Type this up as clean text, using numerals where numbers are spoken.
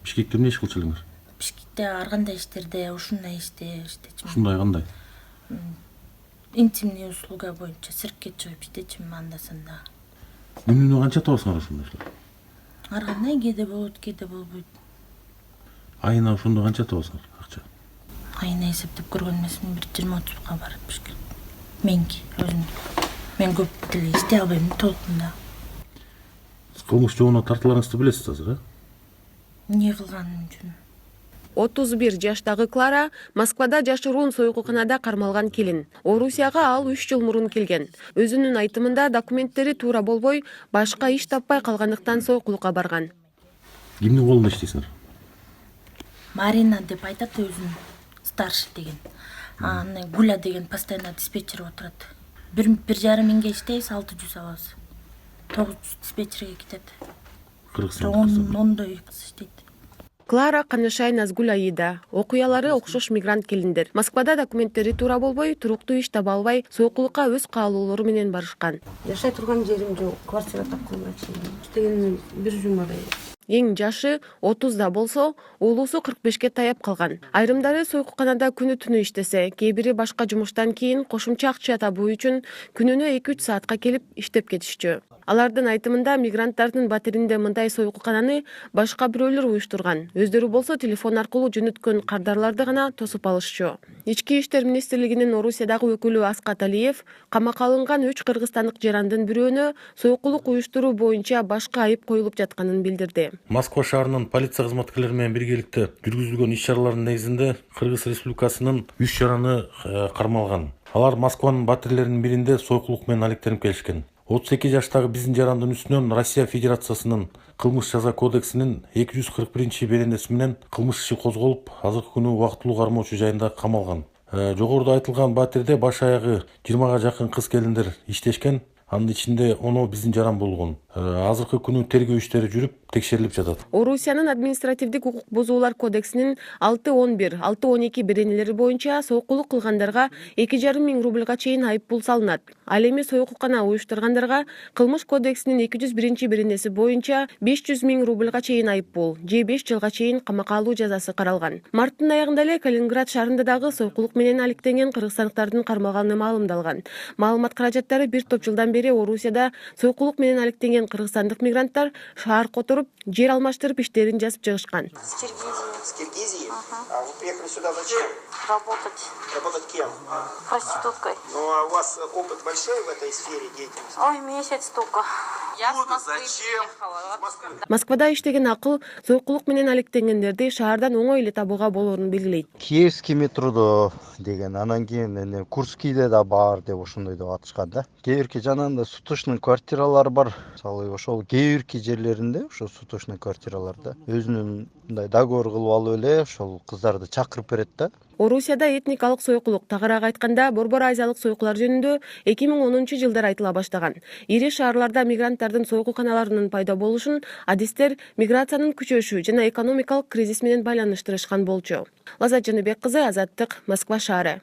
Бишкекте эмне иш кылчу элеңер? Бишкекте ар кандай иштерде, ушундай иштечүмүн. Ушундай кандай? Интимный услуга боюнча циркке чыгып иштечүмүн анда санда. Күнүнө канча табасыңар ошондой иштер? Ар кандай кээде болот, кээде болбойт. Айына ошондо канча табасыңар акча? Айына эсептеп көргөн эмесмин, 20-30га барат Бишкек. Меники өзүм. Мен көп деле иштей албайм толкунда. Кылмыш жообуна тартыларыңызды билесиз азыр, Эмне кылганым үчүн? 31 жаштагы Клара Москвада жашыруун сойкуканада кармалган келин. Орусияга ал 3 жыл мурун келген. Өзүнүн айтымында документтери туура болбой, башка иш таппай калгандыктан сойкулукка барган. Кимдин колунда иштейсиңер? Марина деп айтат өзүн, старший деген. Аны Гуля деген постоянно диспетчер отурат. 1,5 миңге иштейбиз, 600 алабыз. 900 диспетчерге кетет. Кыргызстандык. Ондой кыз иштейт. Клара Канышай Назгуль Аида. Окуялары окшош мигрант келиндер. Москвада документтери туура болбой, туруктуу иш таба албай, сойкулукка өз каалоолору менен барышкан. Жашай турган жерим жок, квартира тапканга иштегеним 1 жумадай. Эң жашы 30да болсо, уулусу 45ке таяп калган. Айрымдары сойкуканада күнү түнү иштесе, кээ бири башка жумуштан кийин кошумча акча табуу үчүн күнүнө 2-3 саатка келип иштеп кетишчү. Алардын айтымында мигранттардын батиринде мындай сойкукананы башка бирөөлөр уюштурган. Өздөрү болсо телефон аркылуу жөнөткөн кардарларды гана тосуп алышчу. Ички иштер министрлигинин Орусиядагы өкүлү Аскат Алиев камакка алынган 3 кыргызстандык жарандын бирөөнө сойкулук уюштуруу боюнча башка айып коюлуп жатканын билдирди. Москва шаарынын полиция кызматкерлери менен биргеликте жүргүзүлгөн иш-чаралардын негизинде Кыргыз Республикасынын 3 жараны кармалган. Алар Москванын батирлеринин биринде сойкулук менен алектенип келишкен. 32 жаштагы биздин жарандын үстүнөн Россия Федерациясынын кылмыш жаза кодексинин 241-беренеси менен кылмыш иши козголуп, азыркы күнү убактылуу кармоочу жайында камалган. Жогоруда айтылган батирде баш аягы 20га жакын кыз келиндер иштешкен. Анын ичинде 10 биздин жаран болгон. Азыркы күнү тергөө иштери жүрүп, текшерилип жатат. Орусиянын административдик укук бузуулар кодексинин 611, 612 беренелери боюнча сойкулук кылгандарга 2,5 миң рубльга чейин айып пул салынат. Ал эми сойкукана уюштургандарга кылмыш кодексинин 201 беренеси боюнча 500 миң рубльга чейин айып пул, же 5 жылга чейин камакка алуу жазасы каралган. Марттын аягында эле Калининград шаарында дагы сойкулук менен алектенген кыргызстандыктардын кармалганы маалымдалган. Маалымат каражаттары бир топ жылдан бери Орусияда сойкулук менен алектенген кыргызстандык мигранттар шаар которуп, жер алмаштырып иштерин жазып чыгышкан. С Киргизии? А вы приехали сюда зачем? Работать. Работать кем? Проституткой. Ну а у вас опыт большой в этой сфере деятельности? Ой, месяц только. Я с Москвы Зачем? приехала. Москвада иштеген акыл сойкулук менен алектенгендерди шаардан оңой эле табууга болоорун белгилейт. Киевский метродо деген, анан кийин Курскийде да бар деп ошондой деп атышкан да. Кээ бирки жанагындай суточный квартиралар бар. Мисалы ошол кээ бирки жерлеринде ошо суточный квартираларда өзүнүн мындай договор кылып алып эле ошол кыздарды чакырып берет да. Орусияда этникалык сойкулук, тагыраак айтканда Борбор Азиялык сойкулар жөнүндө 2010-жылдары айтыла баштаган. Ири шаарларда мигранттардын сойкуканаларынын пайда болушун адистер миграциянын күчөшү жана экономикалык кризис менен байланыштырышкан болчу. Лаззат Жаныбек кызы, Азаттык, Москва шаары.